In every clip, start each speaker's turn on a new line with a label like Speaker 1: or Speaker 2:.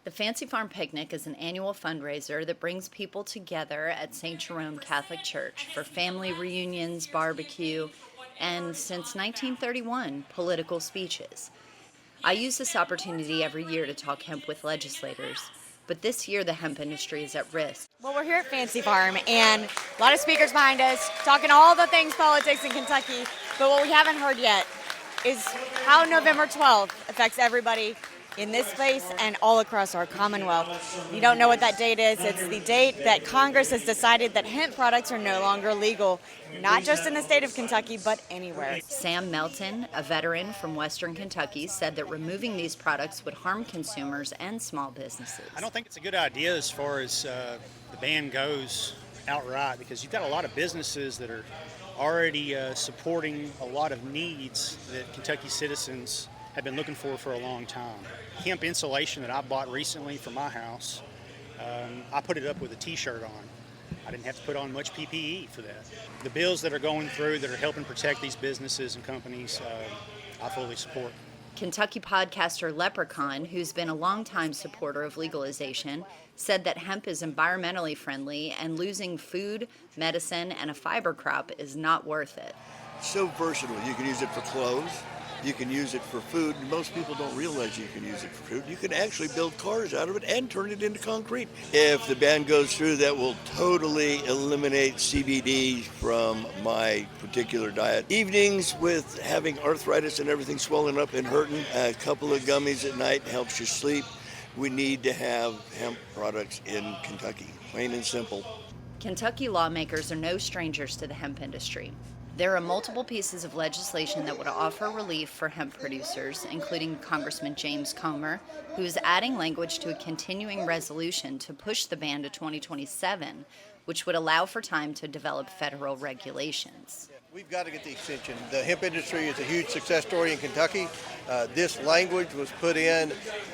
Speaker 1: The Fancy Farm Picnic is an annual fundraiser that brings people together at St. Jerome Catholic Church for family reunions, barbecue, and since 1931, political speeches. I use this opportunity every year to talk hemp with legislators, but this year the hemp industry is at risk.
Speaker 2: Well, we're here at Fancy Farm, and a lot of speakers behind us talking all the things politics in Kentucky, but what we haven't heard yet is how November 12th affects everybody in this space and all across our Commonwealth. If you don't know what that date is, it's the date that Congress has decided that hemp products are no longer legal, not just in the state of Kentucky, but anywhere.
Speaker 1: Sam Melton, a veteran from Western Kentucky, said that removing these products would harm consumers and small businesses.
Speaker 3: I don't think it's a good idea as far as the ban goes outright, because you've got a lot of businesses that are already supporting a lot of needs that Kentucky citizens have been looking for a long time. Hemp insulation that I bought recently for my house, I put it up with a t-shirt on. I didn't have to put on much PPE for that. The bills that are going through that are helping protect these businesses and companies, I fully support.
Speaker 1: Kentucky podcaster Lepracon, who's been a longtime supporter of legalization, said that hemp is environmentally friendly and losing food, medicine, and a fiber crop is not worth it.
Speaker 4: So versatile. You can use it for clothes. You can use it for food. Most people don't realize you can use it for food. You can actually build cars out of it and turn it into concrete. If the ban goes through, that will totally eliminate CBD from my particular diet. Evenings with having arthritis and everything swollen up and hurting, a couple of gummies at night helps you sleep. We need to have hemp products in Kentucky, plain and simple.
Speaker 1: Kentucky lawmakers are no strangers to the hemp industry. There are multiple pieces of legislation that would offer relief for hemp producers, including Congressman James Comer, who is adding language to a continuing resolution to push the ban to 2027, which would allow for time to develop federal regulations.
Speaker 5: We've got to get the extension. The hemp industry is a huge success story in Kentucky. This language was put in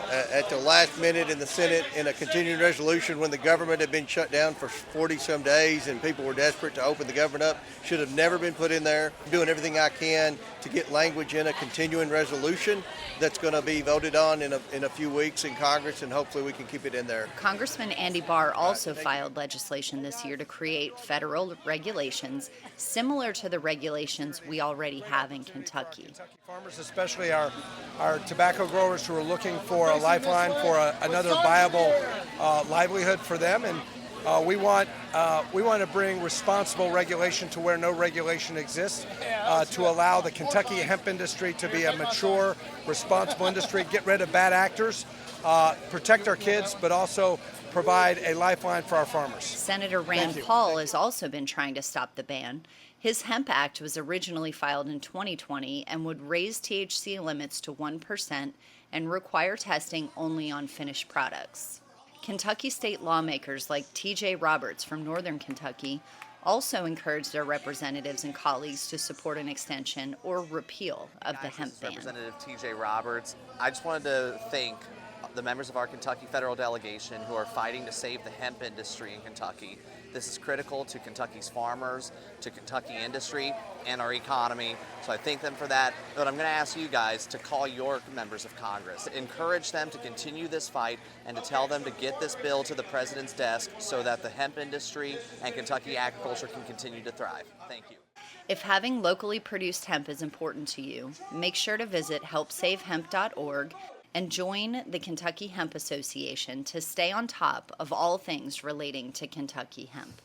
Speaker 5: at the last minute in the Senate in a continuing resolution when the government had been shut down for 40-some days and people were desperate to open the government up. Should have never been put in there. I'm doing everything I can to get language in a continuing resolution that's going to be voted on in a few weeks in Congress, and hopefully we can keep it in there.
Speaker 1: Congressman Barr also filed legislation this year to create federal regulations similar to the regulations we already have in Kentucky.
Speaker 6: Kentucky farmers, especially our tobacco growers who are looking for a lifeline for another viable livelihood for them, and we want to bring responsible regulation to where no regulation exists, to allow the Kentucky hemp industry to be a mature, responsible industry, get rid of bad actors, protect our kids, but also provide a lifeline for our farmers.
Speaker 1: Senator Rand Paul has also been trying to stop the ban. His Hemp Act was originally filed in 2020 and would raise THC limits to 1% and require testing only on finished products. Kentucky state lawmakers like T.J. Roberts from Northern Kentucky also encouraged their representatives and colleagues to support an extension or repeal of the hemp ban.
Speaker 7: Representative T.J. Roberts, I just wanted to thank the members of our Kentucky federal delegation who are fighting to save the hemp industry in Kentucky. This is critical to Kentucky's farmers, to Kentucky industry, and our economy. So I thank them for that. But I'm going to ask you guys to call your members of Congress. Encourage them to continue this fight and to tell them to get this bill to the president's desk so that the hemp industry and Kentucky agriculture can continue to thrive. Thank you.
Speaker 1: If having locally produced hemp is important to you, make sure to visit helpsavehemp.org and join the Kentucky Hemp Association to stay on top of all things relating to Kentucky hemp.